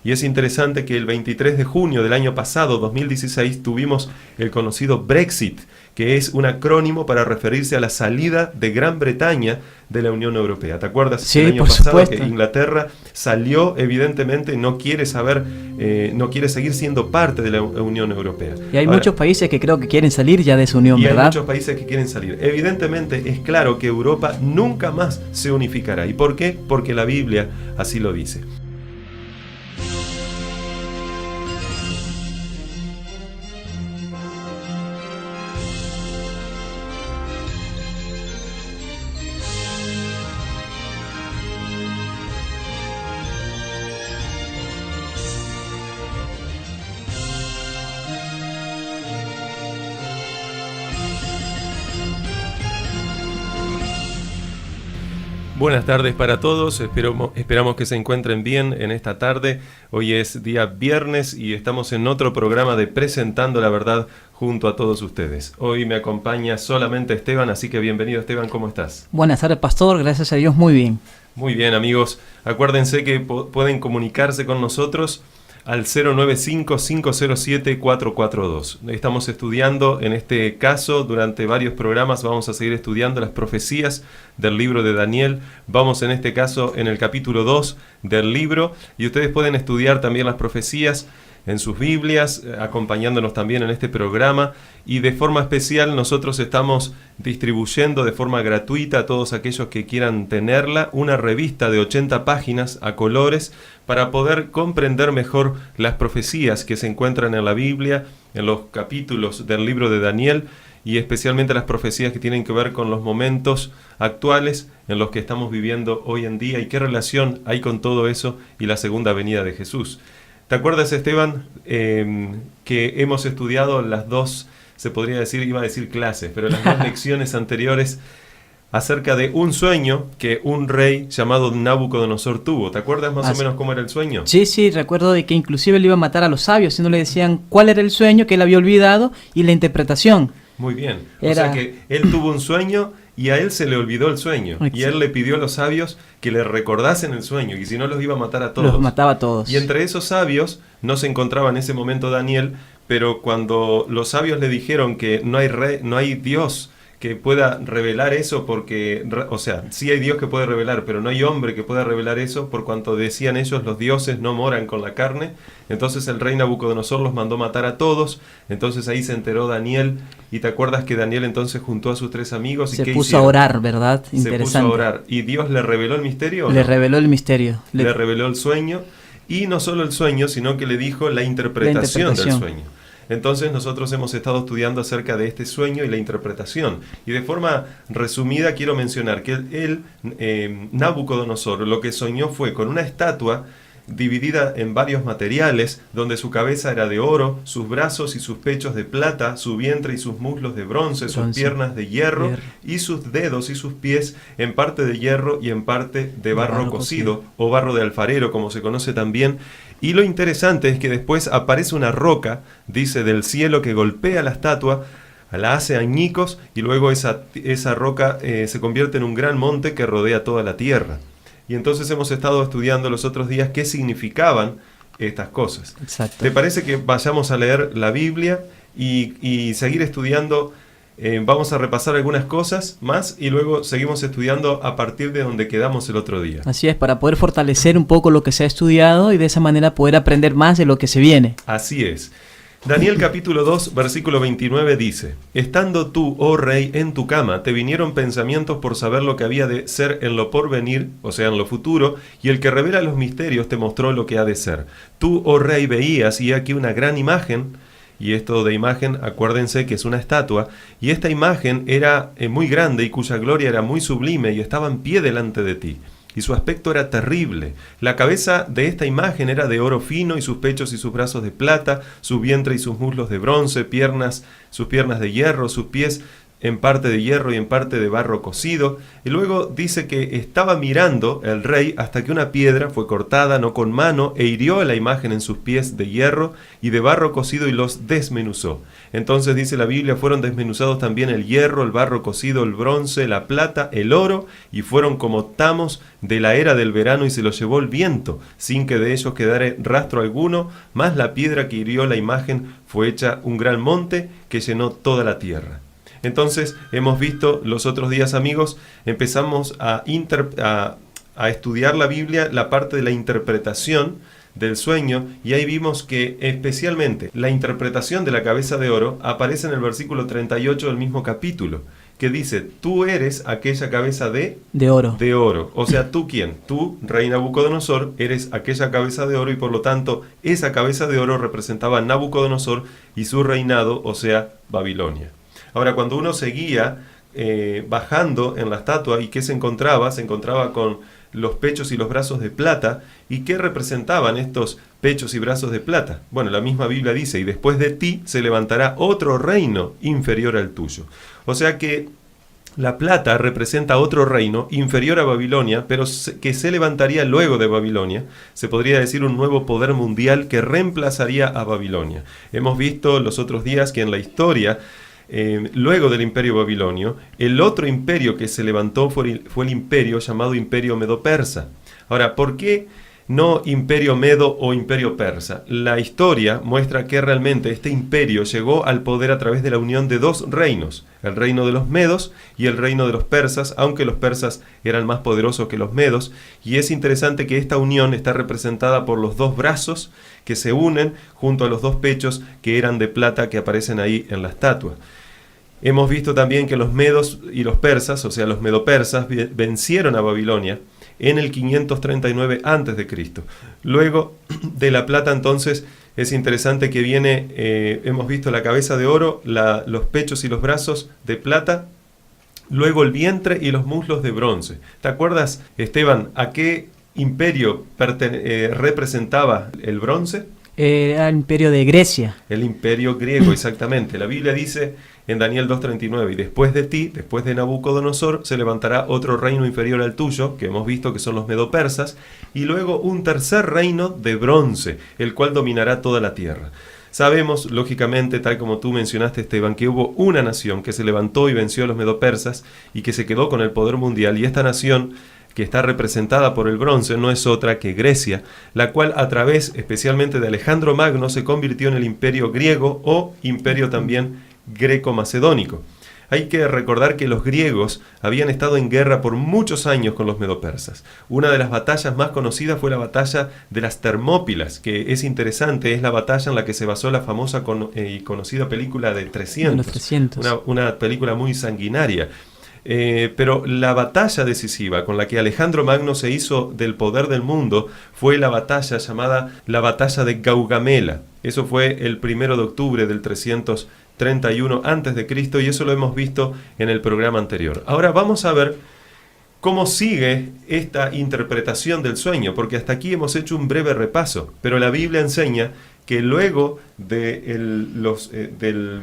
Y es interesante que el 23 de junio del año pasado, 2016, tuvimos el conocido Brexit, que es un acrónimo para referirse a la salida de Gran Bretaña de la Unión Europea. ¿Te acuerdas? Sí, el año por pasado supuesto. que Inglaterra salió, evidentemente no quiere seguir siendo parte de la Unión Europea. Y hay muchos países que creo que quieren salir ya de esa unión, y ¿verdad? hay muchos países que quieren salir. Evidentemente es claro que Europa nunca más se unificará. ¿Y por qué? Porque la Biblia así lo dice. Buenas tardes para todos, esperamos que se encuentren bien en esta tarde. Hoy es día viernes y estamos en otro programa de Presentando la Verdad junto a todos ustedes. Hoy me acompaña solamente Esteban, así que bienvenido Esteban, ¿cómo estás? Buenas tardes, pastor, gracias a Dios, muy bien. Muy bien amigos, acuérdense que pueden comunicarse con nosotros al 095-507-442. Estamos estudiando, en este caso, durante varios programas vamos a seguir estudiando las profecías del libro de Daniel. Vamos en este caso en el capítulo 2 del libro y ustedes pueden estudiar también las profecías en sus Biblias, acompañándonos también en este programa, y de forma especial nosotros estamos distribuyendo de forma gratuita a todos aquellos que quieran tenerla, una revista de 80 páginas a colores para poder comprender mejor las profecías que se encuentran en la Biblia, en los capítulos del libro de Daniel, y especialmente las profecías que tienen que ver con los momentos actuales en los que estamos viviendo hoy en día y qué relación hay con todo eso y la segunda venida de Jesús. ¿Te acuerdas, Esteban, que hemos estudiado las dos, se podría decir, iba a decir clases, pero las dos lecciones anteriores acerca de un sueño que un rey llamado Nabucodonosor tuvo? ¿Te acuerdas más o menos cómo era el sueño? Sí, recuerdo de que inclusive le iba a matar a los sabios, si no le decían cuál era el sueño que él había olvidado y la interpretación. Muy bien, o sea que él tuvo un sueño y a él se le olvidó el sueño. Exacto. Y él le pidió a los sabios que le recordasen el sueño, y si no los iba a matar a todos. Los mataba a todos. Y entre esos sabios no se encontraba en ese momento Daniel, pero cuando los sabios le dijeron que no hay Dios que pueda revelar eso, porque, o sea, sí hay Dios que puede revelar, pero no hay hombre que pueda revelar eso, por cuanto decían ellos, los dioses no moran con la carne. Entonces el rey Nabucodonosor los mandó matar a todos. Entonces ahí se enteró Daniel, y te acuerdas que Daniel entonces juntó a sus tres amigos y se puso a orar, ¿verdad? Interesante. Se puso a orar. ¿Y Dios le reveló el misterio? Le reveló el misterio. Le reveló el sueño, y no solo el sueño, sino que le dijo la interpretación del sueño. Entonces nosotros hemos estado estudiando acerca de este sueño y la interpretación. Y de forma resumida quiero mencionar que Nabucodonosor, lo que soñó fue con una estatua dividida en varios materiales, donde su cabeza era de oro, sus brazos y sus pechos de plata, su vientre y sus muslos de bronce, sus piernas de hierro, y sus dedos y sus pies en parte de hierro y en parte de barro cocido, o barro de alfarero, como se conoce también. Y lo interesante es que después aparece una roca, dice, del cielo, que golpea la estatua, la hace añicos, y luego esa roca se convierte en un gran monte que rodea toda la tierra. Y entonces hemos estado estudiando los otros días qué significaban estas cosas. Exacto. ¿Te parece que vayamos a leer la Biblia y seguir estudiando? Vamos a repasar algunas cosas más y luego seguimos estudiando a partir de donde quedamos el otro día. Así es, para poder fortalecer un poco lo que se ha estudiado y de esa manera poder aprender más de lo que se viene. Así es. Daniel capítulo 2, versículo 29 dice: Estando tú, oh rey, en tu cama, te vinieron pensamientos por saber lo que había de ser en lo porvenir, o sea, en lo futuro, y el que revela los misterios te mostró lo que ha de ser. Tú, oh rey, veías, y aquí una gran imagen, y esto de imagen, acuérdense que es una estatua, y esta imagen era muy grande y cuya gloria era muy sublime, y estaba en pie delante de ti. Y su aspecto era terrible. La cabeza de esta imagen era de oro fino, y sus pechos y sus brazos de plata, su vientre y sus muslos de bronce, sus piernas de hierro, sus pies en parte de hierro y en parte de barro cocido. Y luego dice que estaba mirando el rey hasta que una piedra fue cortada, no con mano, e hirió a la imagen en sus pies de hierro y de barro cocido y los desmenuzó. Entonces dice la Biblia, fueron desmenuzados también el hierro, el barro cocido, el bronce, la plata, el oro, y fueron como tamos de la era del verano, y se los llevó el viento, sin que de ellos quedare rastro alguno, mas la piedra que hirió la imagen fue hecha un gran monte que llenó toda la tierra. Entonces hemos visto los otros días, amigos, empezamos a estudiar la Biblia, la parte de la interpretación del sueño, y ahí vimos que especialmente la interpretación de la cabeza de oro aparece en el versículo 38 del mismo capítulo, que dice, tú eres aquella cabeza de oro. De oro. O sea, ¿tú quién? Tú, rey Nabucodonosor, eres aquella cabeza de oro, y por lo tanto esa cabeza de oro representaba a Nabucodonosor y su reinado, o sea, Babilonia. Ahora, cuando uno seguía bajando en la estatua, ¿y qué se encontraba? Se encontraba con los pechos y los brazos de plata. ¿Y qué representaban estos pechos y brazos de plata? Bueno, la misma Biblia dice, y después de ti se levantará otro reino inferior al tuyo. O sea que la plata representa otro reino inferior a Babilonia, pero que se levantaría luego de Babilonia. Se podría decir un nuevo poder mundial que reemplazaría a Babilonia. Hemos visto los otros días que en la historia, luego del imperio babilonio, el otro imperio que se levantó fue el imperio llamado imperio medo-persa. Ahora, ¿por qué no imperio medo o imperio persa? La historia muestra que realmente este imperio llegó al poder a través de la unión de dos reinos, el reino de los medos y el reino de los persas, aunque los persas eran más poderosos que los medos, y es interesante que esta unión está representada por los dos brazos que se unen junto a los dos pechos que eran de plata que aparecen ahí en la estatua. Hemos visto también que los medos y los persas, o sea, los medo-persas, vencieron a Babilonia en el 539 a.C. Luego de la plata, entonces, es interesante que viene, hemos visto la cabeza de oro, los pechos y los brazos de plata, luego el vientre y los muslos de bronce. ¿Te acuerdas, Esteban, a qué imperio representaba el bronce? Era el imperio de Grecia. El imperio griego, exactamente. La Biblia dice en Daniel 2:39, y después de ti, después de Nabucodonosor, se levantará otro reino inferior al tuyo, que hemos visto que son los medo-persas, y luego un tercer reino de bronce, el cual dominará toda la tierra. Sabemos, lógicamente, tal como tú mencionaste, Esteban, que hubo una nación que se levantó y venció a los medo-persas y que se quedó con el poder mundial, y esta nación, que está representada por el bronce, no es otra que Grecia, la cual a través especialmente de Alejandro Magno se convirtió en el imperio griego o imperio también greco-macedónico. Hay que recordar que los griegos habían estado en guerra por muchos años con los medo-persas. Una de las batallas más conocidas fue la batalla de las Termópilas, que es interesante, es la batalla en la que se basó la famosa y conocida película de 300. Una película muy sanguinaria. Pero la batalla decisiva con la que Alejandro Magno se hizo del poder del mundo fue la batalla llamada la batalla de Gaugamela. Eso fue el 1 de octubre del 331 a.C. y eso lo hemos visto en el programa anterior. Ahora vamos a ver cómo sigue esta interpretación del sueño, porque hasta aquí hemos hecho un breve repaso, pero la Biblia enseña que luego del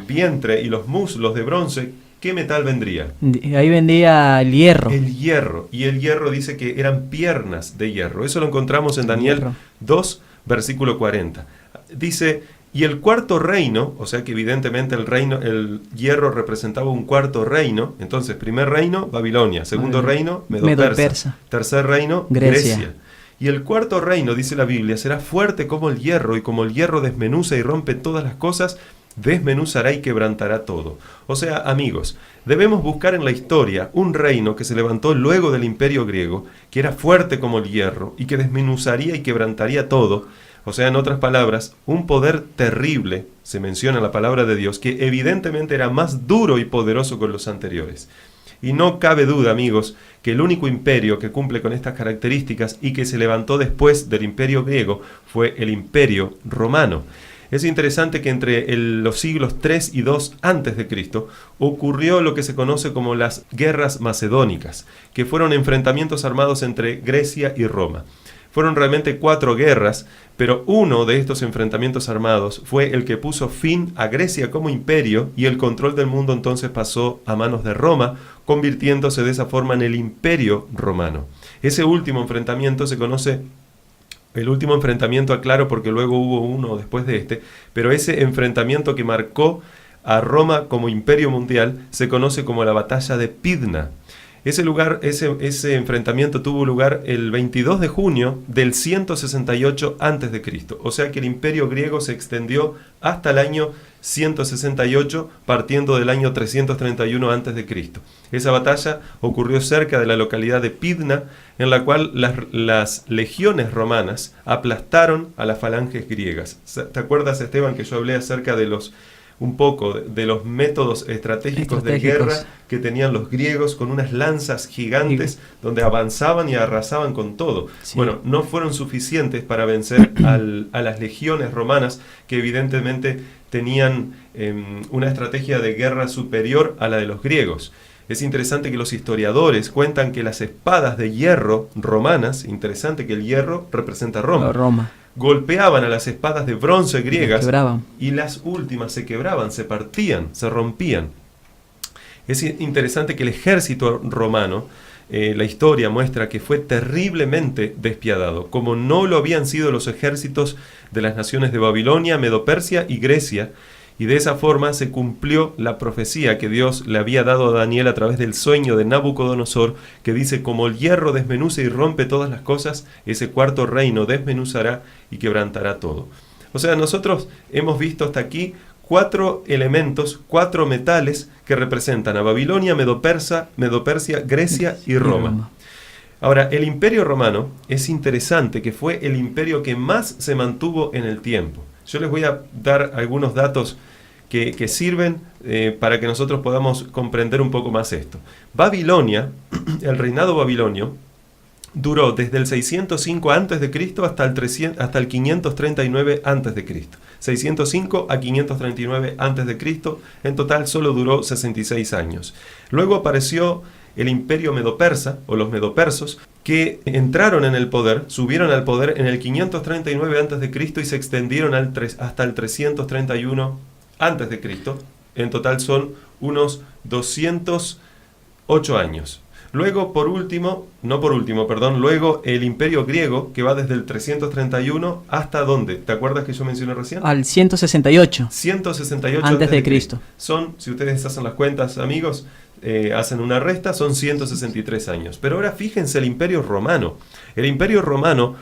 vientre y los muslos de bronce, ¿qué metal vendría? Ahí vendría el hierro. El hierro. Y el hierro dice que eran piernas de hierro. Eso lo encontramos en Daniel 2, versículo 40. Dice, y el cuarto reino, o sea que evidentemente el hierro representaba un cuarto reino. Entonces, primer reino, Babilonia. Segundo reino, Medo-Persa. Tercer reino, Grecia. Y el cuarto reino, dice la Biblia, será fuerte como el hierro, y como el hierro desmenuza y rompe todas las cosas, desmenuzará y quebrantará todo. O sea, amigos, debemos buscar en la historia un reino que se levantó luego del imperio griego, que era fuerte como el hierro y que desmenuzaría y quebrantaría todo. O sea, en otras palabras, un poder terrible, se menciona en la palabra de Dios, que evidentemente era más duro y poderoso que los anteriores. Y no cabe duda, amigos, que el único imperio que cumple con estas características y que se levantó después del imperio griego fue el imperio romano. Es interesante que entre los siglos 3 y 2 a.C. ocurrió lo que se conoce como las guerras macedónicas, que fueron enfrentamientos armados entre Grecia y Roma. Fueron realmente 4 guerras, pero uno de estos enfrentamientos armados fue el que puso fin a Grecia como imperio, y el control del mundo entonces pasó a manos de Roma, convirtiéndose de esa forma en el Imperio Romano. Ese último enfrentamiento se conoce, el último enfrentamiento, aclaro, porque luego hubo uno después de este, pero ese enfrentamiento que marcó a Roma como imperio mundial se conoce como la batalla de Pydna. Ese enfrentamiento tuvo lugar el 22 de junio del 168 a.C., o sea que el imperio griego se extendió hasta el año 168, partiendo del año 331 a.C. Esa batalla ocurrió cerca de la localidad de Pydna, en la cual las legiones romanas aplastaron a las falanges griegas. ¿Te acuerdas, Esteban, que yo hablé acerca de un poco de los métodos estratégicos de guerra que tenían los griegos, con unas lanzas gigantes donde avanzaban y arrasaban con todo? Sí. Bueno, no fueron suficientes para vencer a las legiones romanas, que evidentemente tenían una estrategia de guerra superior a la de los griegos. Es interesante que los historiadores cuentan que las espadas de hierro romanas, interesante que el hierro representa a Roma, golpeaban a las espadas de bronce griegas y las últimas se quebraban, se partían, se rompían. Es interesante que el ejército romano, la historia muestra que fue terriblemente despiadado, como no lo habían sido los ejércitos de las naciones de Babilonia, Medo-Persia y Grecia, y de esa forma se cumplió la profecía que Dios le había dado a Daniel a través del sueño de Nabucodonosor, que dice: como el hierro desmenuza y rompe todas las cosas, ese cuarto reino desmenuzará y quebrantará todo. O sea, nosotros hemos visto hasta aquí 4 elementos, 4 metales que representan a Babilonia, Medo-Persia, Grecia y Roma. Ahora, el Imperio Romano es interesante que fue el imperio que más se mantuvo en el tiempo. Yo les voy a dar algunos datos que sirven para que nosotros podamos comprender un poco más esto. Babilonia, el reinado babilonio, duró desde el 605 a.C. hasta el 539 a.C. 605 a 539 a.C., en total solo duró 66 años. Luego apareció el imperio medo-persa, o los medo-persos, que entraron en el poder, subieron al poder en el 539 a.C. y se extendieron hasta el 331 a.C. En total son unos 208 años. Luego, luego el imperio griego, que va desde el 331 hasta ¿dónde? ¿Te acuerdas que yo mencioné recién? Al 168. 168 antes de Cristo. Son, si ustedes hacen las cuentas, amigos, hacen una resta, son 163 años. Pero ahora fíjense el imperio romano. El imperio romano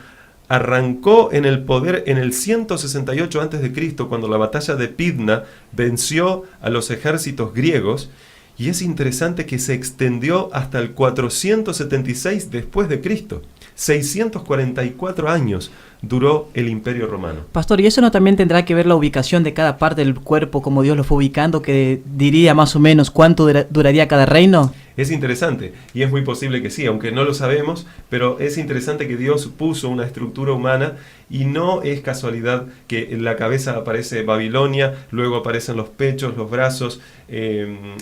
arrancó en el poder en el 168 a.C., cuando la batalla de Pydna venció a los ejércitos griegos. Y es interesante que se extendió hasta el 476 después de Cristo. 644 años duró el Imperio Romano. Pastor, ¿y eso no también tendrá que ver la ubicación de cada parte del cuerpo, como Dios lo fue ubicando, que diría más o menos cuánto duraría cada reino? Es interesante, y es muy posible que sí, aunque no lo sabemos, pero es interesante que Dios puso una estructura humana, y no es casualidad que en la cabeza aparece Babilonia, luego aparecen los pechos, los brazos,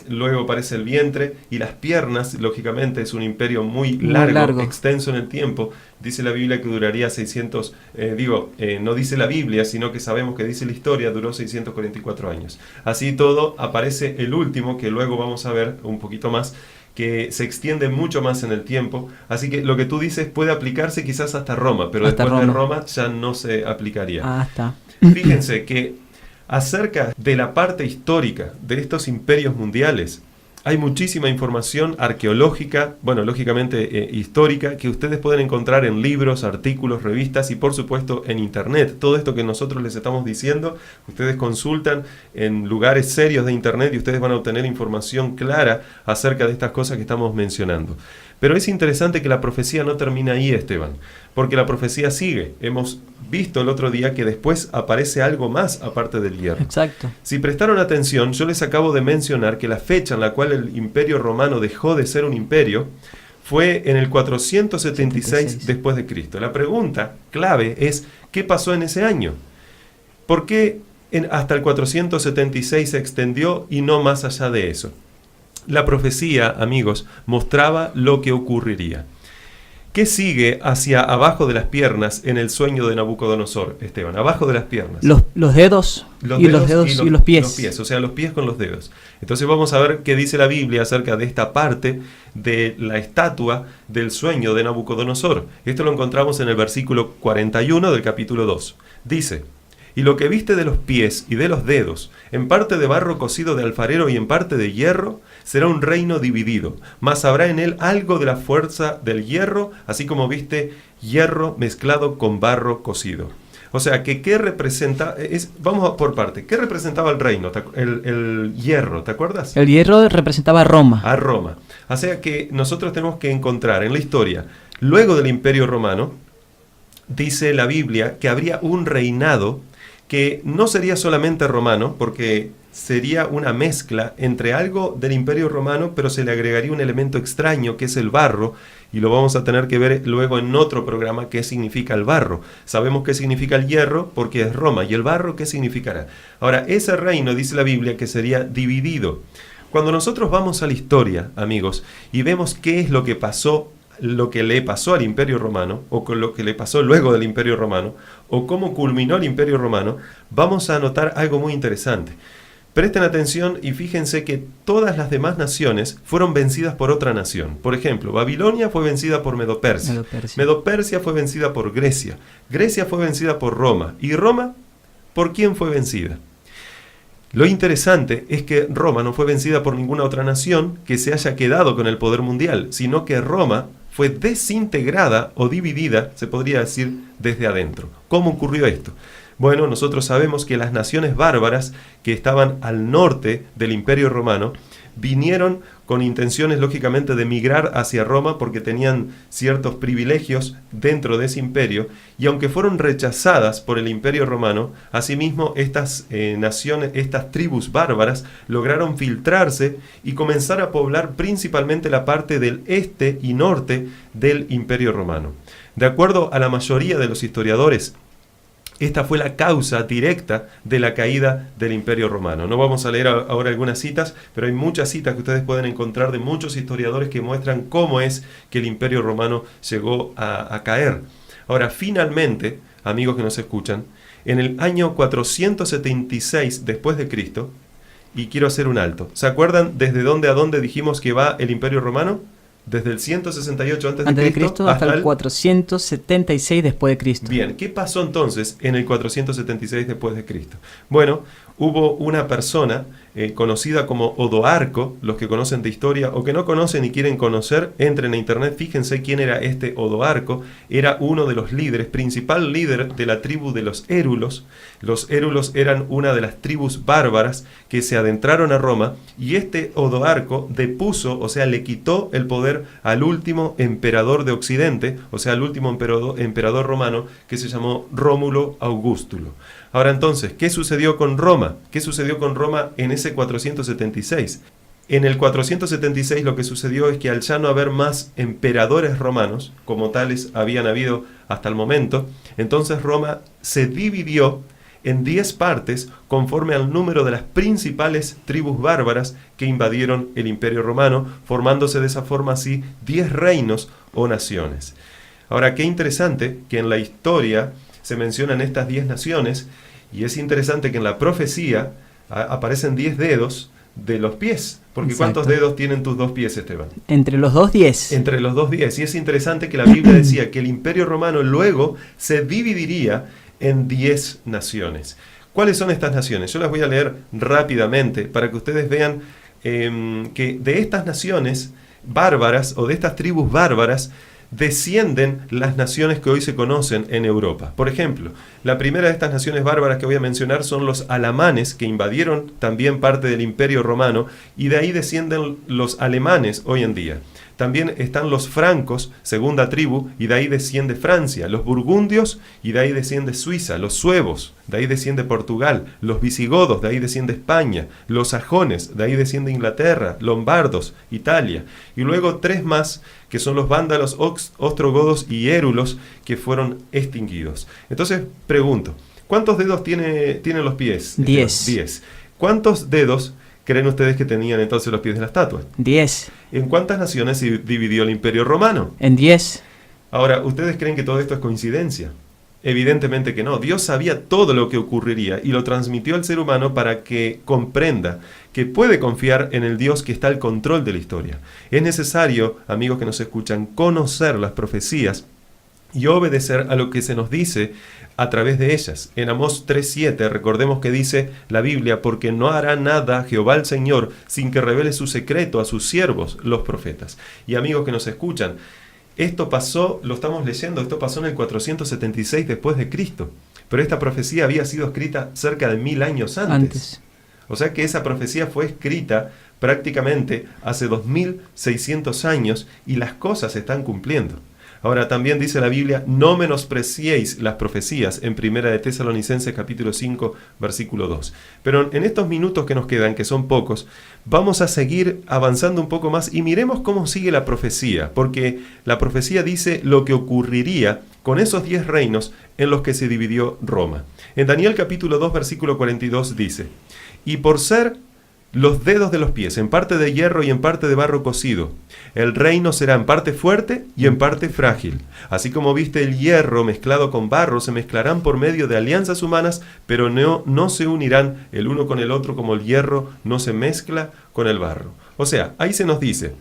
luego aparece el vientre, y las piernas. Lógicamente es un imperio muy largo, extenso en el tiempo. Dice la Biblia que duraría 600, no dice la Biblia, sino que sabemos que dice la historia, duró 644 años. Así todo, aparece el último, que luego vamos a ver un poquito más, que se extiende mucho más en el tiempo. Así que lo que tú dices puede aplicarse quizás hasta Roma, pero hasta después de Roma ya no se aplicaría. Está. Fíjense que acerca de la parte histórica de estos imperios mundiales, hay muchísima información arqueológica, lógicamente histórica, que ustedes pueden encontrar en libros, artículos, revistas y por supuesto en internet. Todo esto que nosotros les estamos diciendo, ustedes consultan en lugares serios de internet y ustedes van a obtener información clara acerca de estas cosas que estamos mencionando. Pero es interesante que la profecía no termina ahí, Esteban, porque la profecía sigue. Hemos visto el otro día que después aparece algo más aparte del hierro. Exacto. Si prestaron atención, yo les acabo de mencionar que la fecha en la cual el imperio romano dejó de ser un imperio fue en el 476 después de Cristo. La pregunta clave es, ¿qué pasó en ese año? ¿Por qué hasta el 476 se extendió y no más allá de eso? La profecía, amigos, mostraba lo que ocurriría. ¿Qué sigue hacia abajo de las piernas en el sueño de Nabucodonosor, Esteban? Abajo de las piernas. Los dedos y los pies. Los pies, o sea, los pies con los dedos. Entonces vamos a ver qué dice la Biblia acerca de esta parte de la estatua del sueño de Nabucodonosor. Esto lo encontramos en el versículo 41 del capítulo 2. Dice: y lo que viste de los pies y de los dedos, en parte de barro cocido de alfarero y en parte de hierro, será un reino dividido, mas habrá en él algo de la fuerza del hierro, así como viste hierro mezclado con barro cocido. O sea, que ¿qué representa? Vamos por parte. ¿Qué representaba el reino? El hierro, ¿te acuerdas? El hierro representaba a Roma. A Roma. O sea que nosotros tenemos que encontrar en la historia, luego del Imperio Romano, dice la Biblia que habría un reinado que no sería solamente romano, porque sería una mezcla entre algo del Imperio Romano, pero se le agregaría un elemento extraño que es el barro, y lo vamos a tener que ver luego en otro programa qué significa el barro. Sabemos qué significa el hierro porque es Roma, y el barro qué significará. Ahora, ese reino dice la Biblia que sería dividido. Cuando nosotros vamos a la historia, amigos, y vemos qué es lo que pasó, lo que le pasó al Imperio Romano, o con lo que le pasó luego del Imperio Romano, o cómo culminó el Imperio Romano, vamos a notar algo muy interesante. Presten atención y fíjense que todas las demás naciones fueron vencidas por otra nación. Por ejemplo, Babilonia fue vencida por Medo-Persia. Medo-Persia fue vencida por Grecia. Grecia fue vencida por Roma. ¿Y Roma? ¿Por quién fue vencida? Lo interesante es que Roma no fue vencida por ninguna otra nación que se haya quedado con el poder mundial, sino que Roma fue desintegrada o dividida, se podría decir, desde adentro. ¿Cómo ocurrió esto? Bueno, nosotros sabemos que las naciones bárbaras que estaban al norte del Imperio Romano vinieron con intenciones, lógicamente, de migrar hacia Roma porque tenían ciertos privilegios dentro de ese imperio, y aunque fueron rechazadas por el Imperio Romano, asimismo estas naciones, estas tribus bárbaras lograron filtrarse y comenzar a poblar principalmente la parte del este y norte del Imperio Romano. De acuerdo a la mayoría de los historiadores, esta fue la causa directa de la caída del Imperio Romano. No vamos a leer ahora algunas citas, pero hay muchas citas que ustedes pueden encontrar de muchos historiadores que muestran cómo es que el Imperio Romano llegó a caer. Ahora, finalmente, amigos que nos escuchan, en el año 476 después de Cristo, y quiero hacer un alto, ¿se acuerdan desde dónde a dónde dijimos que va el Imperio Romano? Desde el 168 antes de Cristo hasta el 476 después de Cristo. Bien, ¿qué pasó entonces en el 476 después de Cristo? Bueno, hubo una persona conocida como Odoarco. Los que conocen de historia o que no conocen y quieren conocer, entren a internet, fíjense quién era este Odoarco. Era uno de los líderes, principal líder de la tribu de los érulos. Los érulos eran una de las tribus bárbaras que se adentraron a Roma, y este Odoarco depuso, o sea, le quitó el poder al último emperador de Occidente, o sea, al último emperador romano, que se llamó Rómulo Augustulo. Ahora entonces, ¿qué sucedió con Roma? ¿Qué sucedió con Roma en ese 476? En el 476 lo que sucedió es que al ya no haber más emperadores romanos, como tales habían habido hasta el momento, entonces Roma se dividió en 10 partes conforme al número de las principales tribus bárbaras que invadieron el Imperio Romano, formándose de esa forma así 10 reinos o naciones. Ahora, qué interesante que en la historia se mencionan estas 10 naciones, y es interesante que en la profecía aparecen 10 dedos de los pies. Porque Exacto. ¿cuántos dedos tienen tus dos pies, Esteban? Entre los dos 10. Entre los dos 10. Y es interesante que la Biblia decía que el Imperio Romano luego se dividiría en 10 naciones. ¿Cuáles son estas naciones? Yo las voy a leer rápidamente para que ustedes vean que de estas naciones bárbaras o de estas tribus bárbaras descienden las naciones que hoy se conocen en Europa. Por ejemplo, la primera de estas naciones bárbaras que voy a mencionar son los alamanes, que invadieron también parte del Imperio Romano, y de ahí descienden los alemanes hoy en día. También están los francos, segunda tribu, y de ahí desciende Francia, los burgundios, y de ahí desciende Suiza, los suevos, de ahí desciende Portugal, los visigodos, de ahí desciende España, los sajones, de ahí desciende Inglaterra, lombardos, Italia, y luego 3 más, que son los vándalos, ostrogodos y érulos, que fueron extinguidos. Entonces, pregunto, ¿cuántos dedos tienen los pies? 10. 10. ¿Cuántos dedos creen ustedes que tenían entonces los pies de la estatua? 10. ¿En cuántas naciones se dividió el Imperio Romano? En 10. Ahora, ¿ustedes creen que todo esto es coincidencia? Evidentemente que no. Dios sabía todo lo que ocurriría y lo transmitió al ser humano para que comprenda que puede confiar en el Dios que está al control de la historia. Es necesario, amigos que nos escuchan, conocer las profecías y obedecer a lo que se nos dice a través de ellas. En Amós 3:7 recordemos que dice la Biblia: porque no hará nada Jehová el Señor sin que revele su secreto a sus siervos, los profetas. Y amigos que nos escuchan, esto pasó, lo estamos leyendo, esto pasó en el 476 después de Cristo. Pero esta profecía había sido escrita cerca de 1000 años antes. O sea que esa profecía fue escrita prácticamente hace 2600 años y las cosas se están cumpliendo. Ahora también dice la Biblia: no menospreciéis las profecías, en Primera de Tesalonicenses capítulo 5 versículo 2. Pero en estos minutos que nos quedan, que son pocos, vamos a seguir avanzando un poco más y miremos cómo sigue la profecía, porque la profecía dice lo que ocurriría con esos 10 reinos en los que se dividió Roma. En Daniel capítulo 2 versículo 42 dice: y por ser los dedos de los pies, en parte de hierro y en parte de barro cocido, el reino será en parte fuerte y en parte frágil. Así como viste el hierro mezclado con barro, se mezclarán por medio de alianzas humanas, pero no se unirán el uno con el otro, como el hierro no se mezcla con el barro. O sea, ahí se nos dice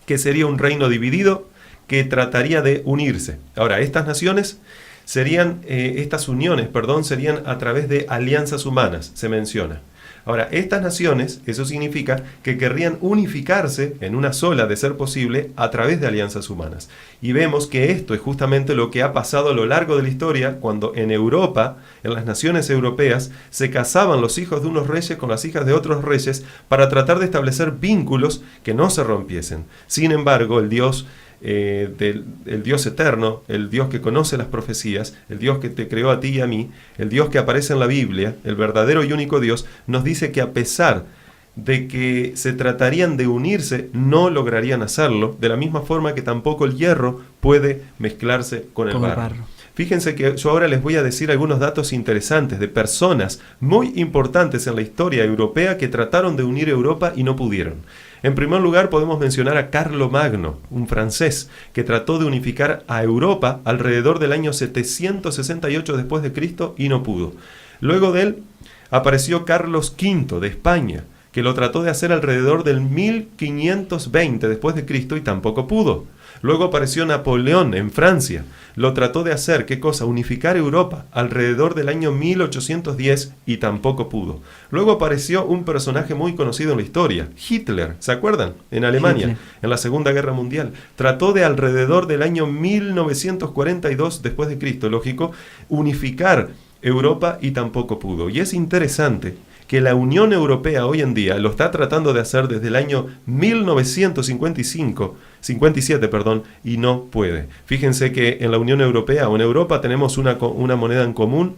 que sería un reino dividido que trataría de unirse. Ahora, estas naciones serían, estas uniones, serían a través de alianzas humanas, se menciona. Ahora, estas naciones, eso significa que querrían unificarse en una sola, de ser posible, a través de alianzas humanas. Y vemos que esto es justamente lo que ha pasado a lo largo de la historia, cuando en Europa, en las naciones europeas, se casaban los hijos de unos reyes con las hijas de otros reyes para tratar de establecer vínculos que no se rompiesen. Sin embargo, el Dios eterno, el Dios que conoce las profecías, el Dios que te creó a ti y a mí, el Dios que aparece en la Biblia, el verdadero y único Dios, nos dice que a pesar de que se tratarían de unirse, no lograrían hacerlo, de la misma forma que tampoco el hierro puede mezclarse con el barro. Fíjense que yo ahora les voy a decir algunos datos interesantes de personas muy importantes en la historia europea que trataron de unir Europa y no pudieron. En primer lugar podemos mencionar a Carlomagno, un francés, que trató de unificar a Europa alrededor del año 768 después de Cristo y no pudo. Luego de él apareció Carlos V de España, que lo trató de hacer alrededor del 1520 después de Cristo y tampoco pudo. Luego apareció Napoleón en Francia. Lo trató de hacer, ¿qué cosa? Unificar Europa alrededor del año 1810 y tampoco pudo. Luego apareció un personaje muy conocido en la historia, Hitler, ¿se acuerdan? En Alemania, Hitler, en la Segunda Guerra Mundial. Trató de alrededor del año 1942 después de Cristo, lógico, unificar Europa y tampoco pudo. Y es interesante que la Unión Europea hoy en día lo está tratando de hacer desde el año 1957, y no puede. Fíjense que en la Unión Europea o en Europa tenemos una moneda en común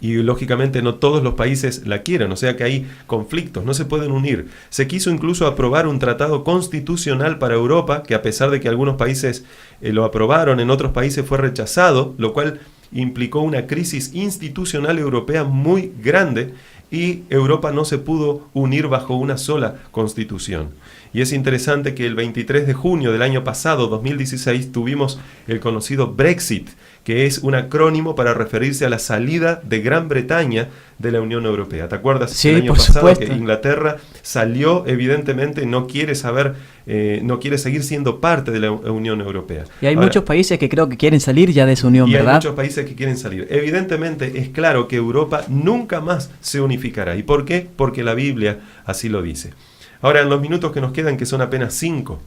y lógicamente no todos los países la quieren, o sea que hay conflictos, no se pueden unir. Se quiso incluso aprobar un tratado constitucional para Europa, que a pesar de que algunos países lo aprobaron, en otros países fue rechazado, lo cual implicó una crisis institucional europea muy grande, y Europa no se pudo unir bajo una sola constitución. Y es interesante que el 23 de junio del año pasado, 2016, tuvimos el conocido Brexit, que es un acrónimo para referirse a la salida de Gran Bretaña de la Unión Europea. ¿Te acuerdas? Sí, el año por pasado supuesto. Que Inglaterra salió, evidentemente no quiere seguir siendo parte de la Unión Europea. Y hay muchos países que creo que quieren salir ya de esa unión, ¿verdad? Hay muchos países que quieren salir. Evidentemente es claro que Europa nunca más se unificará. ¿Y por qué? Porque la Biblia así lo dice. Ahora, en los minutos que nos quedan, que son apenas 5,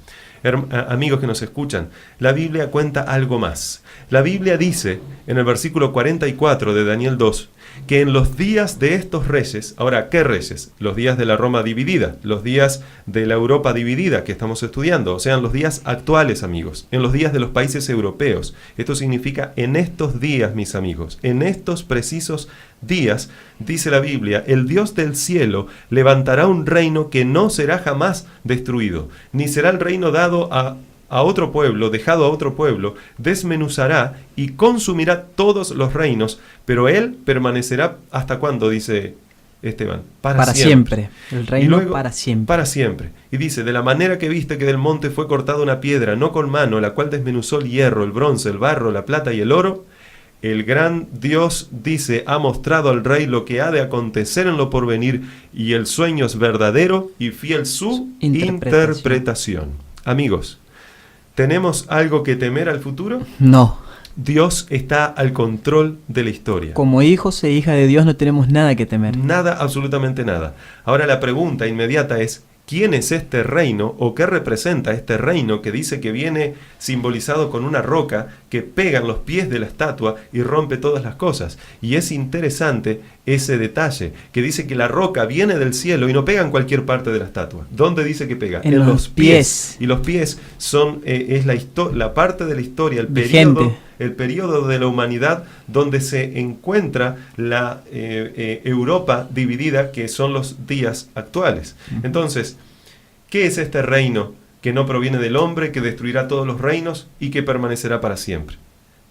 amigos que nos escuchan, la Biblia cuenta algo más. La Biblia dice, en el versículo 44 de Daniel 2, que en los días de estos reyes, ahora, ¿qué reyes? Los días de la Roma dividida, los días de la Europa dividida que estamos estudiando, o sea, en los días actuales, amigos, en los días de los países europeos. Esto significa en estos días, mis amigos, en estos precisos días, dice la Biblia, el Dios del cielo levantará un reino que no será jamás destruido, ni será el reino dado a otro pueblo, dejado a otro pueblo, desmenuzará y consumirá todos los reinos, pero él permanecerá ¿hasta cuándo? Dice Esteban? Para siempre. El reino Y luego, para siempre. Para siempre. Y dice, de la manera que viste que del monte fue cortada una piedra, no con mano, la cual desmenuzó el hierro, el bronce, el barro, la plata y el oro, el gran Dios, dice, ha mostrado al rey lo que ha de acontecer en lo porvenir, y el sueño es verdadero y fiel su interpretación. Amigos, ¿tenemos algo que temer al futuro? No. Dios está al control de la historia. Como hijos e hijas de Dios no tenemos nada que temer. Nada, absolutamente nada. Ahora la pregunta inmediata es, ¿quién es este reino o qué representa este reino que dice que viene simbolizado con una roca que pega en los pies de la estatua y rompe todas las cosas? Y es interesante ese detalle, que dice que la roca viene del cielo y no pega en cualquier parte de la estatua. ¿Dónde dice que pega? En los pies. Y los pies son es la parte de la historia, el periodo de la humanidad donde se encuentra la Europa dividida, que son los días actuales. Entonces, ¿qué es este reino que no proviene del hombre, que destruirá todos los reinos y que permanecerá para siempre?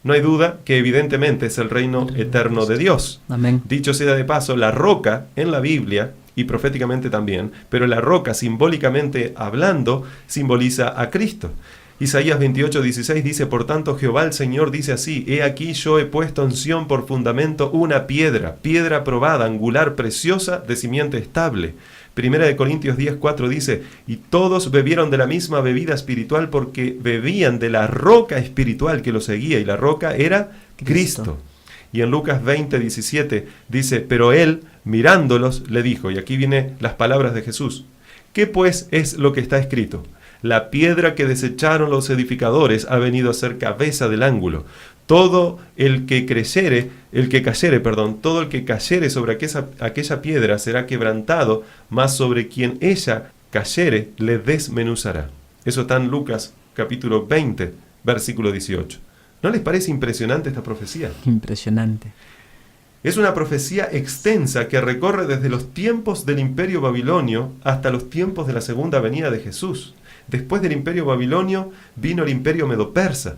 No hay duda que evidentemente es el reino eterno de Dios. Amén. Dicho sea de paso, la roca en la Biblia, y proféticamente también, pero la roca simbólicamente hablando, simboliza a Cristo. Isaías 28:16 dice, por tanto Jehová el Señor dice así, he aquí yo he puesto en Sión por fundamento una piedra, piedra probada, angular, preciosa, de simiente estable. Primera de Corintios 10:4 dice, y todos bebieron de la misma bebida espiritual porque bebían de la roca espiritual que los seguía, y la roca era Cristo. Y en Lucas 20:17 dice, pero él, mirándolos, le dijo, y aquí vienen las palabras de Jesús, ¿qué pues es lo que está escrito? La piedra que desecharon los edificadores ha venido a ser cabeza del ángulo. Todo el que cayere sobre aquella piedra será quebrantado, mas sobre quien ella cayere le desmenuzará. Eso está en Lucas capítulo 20, versículo 18. ¿No les parece impresionante esta profecía? Impresionante. Es una profecía extensa que recorre desde los tiempos del Imperio Babilonio hasta los tiempos de la segunda venida de Jesús. Después del Imperio Babilonio vino el Imperio Medo-Persa,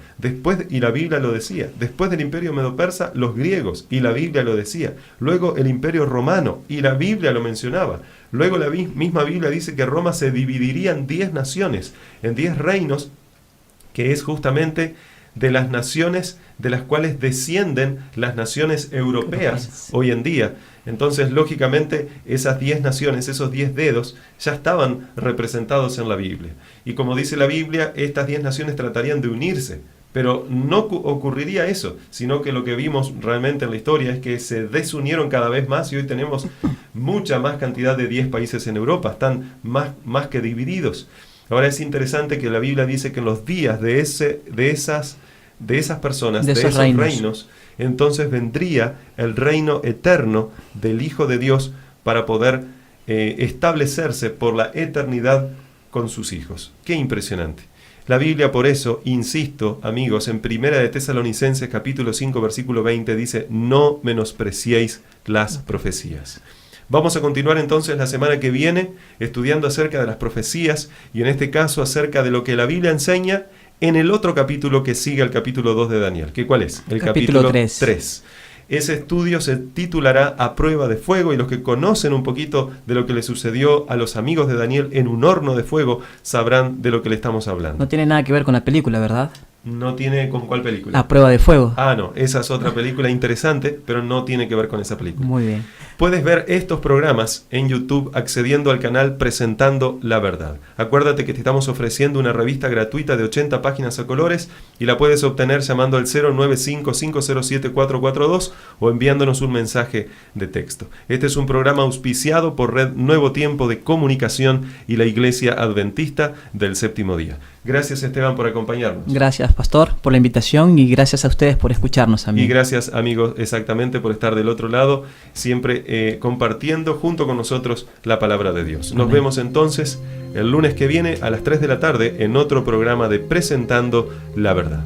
y la Biblia lo decía. Después del Imperio Medo-Persa, los griegos, y la Biblia lo decía. Luego el Imperio Romano, y la Biblia lo mencionaba. Luego la misma Biblia dice que Roma se dividiría en 10 naciones, en 10 reinos, que es justamente de las naciones de las cuales descienden las naciones europeas hoy en día. Entonces, lógicamente, esas 10 naciones, esos 10 dedos, ya estaban representados en la Biblia. Y como dice la Biblia, estas 10 naciones tratarían de unirse. Pero no ocurriría eso, sino que lo que vimos realmente en la historia es que se desunieron cada vez más y hoy tenemos mucha más cantidad de 10 países en Europa, están más que divididos. Ahora es interesante que la Biblia dice que en los días de esas personas, de esos reinos, entonces vendría el reino eterno del Hijo de Dios para poder establecerse por la eternidad con sus hijos. ¡Qué impresionante! La Biblia, por eso, insisto, amigos, en Primera de Tesalonicenses capítulo 5, versículo 20, dice, no menospreciéis las profecías. Vamos a continuar entonces la semana que viene estudiando acerca de las profecías y en este caso acerca de lo que la Biblia enseña en el otro capítulo que sigue al capítulo 2 de Daniel. ¿Cuál es? El capítulo 3. Ese estudio se titulará A Prueba de Fuego y los que conocen un poquito de lo que le sucedió a los amigos de Daniel en un horno de fuego sabrán de lo que le estamos hablando. No tiene nada que ver con la película, ¿verdad? No tiene con cuál película. A Prueba de Fuego. Ah, no, esa es otra película interesante, pero no tiene que ver con esa película. Muy bien. Puedes ver estos programas en YouTube accediendo al canal Presentando la Verdad. Acuérdate que te estamos ofreciendo una revista gratuita de 80 páginas a colores y la puedes obtener llamando al 095-507-442 o enviándonos un mensaje de texto. Este es un programa auspiciado por Red Nuevo Tiempo de Comunicación y la Iglesia Adventista del Séptimo Día. Gracias, Esteban, por acompañarnos. Gracias, Pastor, por la invitación y gracias a ustedes por escucharnos, amigos. Y gracias, amigos, exactamente por estar del otro lado, siempre compartiendo junto con nosotros la palabra de Dios. Nos vemos entonces el lunes que viene a las 3 de la tarde en otro programa de Presentando la Verdad.